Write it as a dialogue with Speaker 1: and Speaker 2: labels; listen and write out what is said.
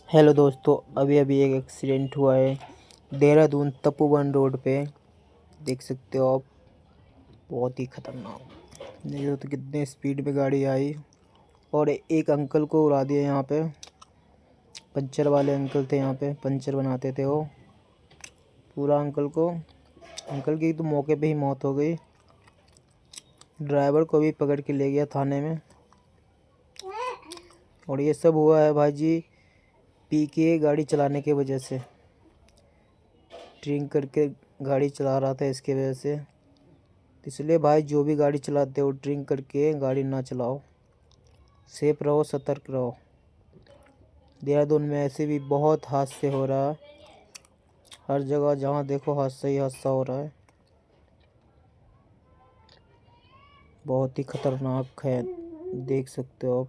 Speaker 1: Hello दोस्तों, अभी अभी एक एक्सीडेंट हुआ है देहरादून तपोवन रोड पे। देख सकते हो आप, बहुत ही खतरनाक। देखो तो कितने स्पीड में गाड़ी आई और एक अंकल को उड़ा दिया। यहाँ पे पंचर वाले अंकल थे, यहाँ पे पंचर बनाते थे वो। पूरा अंकल की तो मौके पे ही मौत हो गई। ड्राइवर को भी पकड़ के ले गया थाने में। और ये सब हुआ है भाई जी पी के गाड़ी चलाने की वजह से। ड्रिंक करके गाड़ी चला रहा था इसके वजह से। इसलिए भाई जो भी गाड़ी चलाते हो ड्रिंक करके गाड़ी ना चलाओ। सेफ रहो, सतर्क रहो। देहरादून में ऐसे भी बहुत हादसे हो रहा है। हर जगह जहाँ देखो हादसा ही हादसा हो रहा है। बहुत ही खतरनाक है, देख सकते हो आप।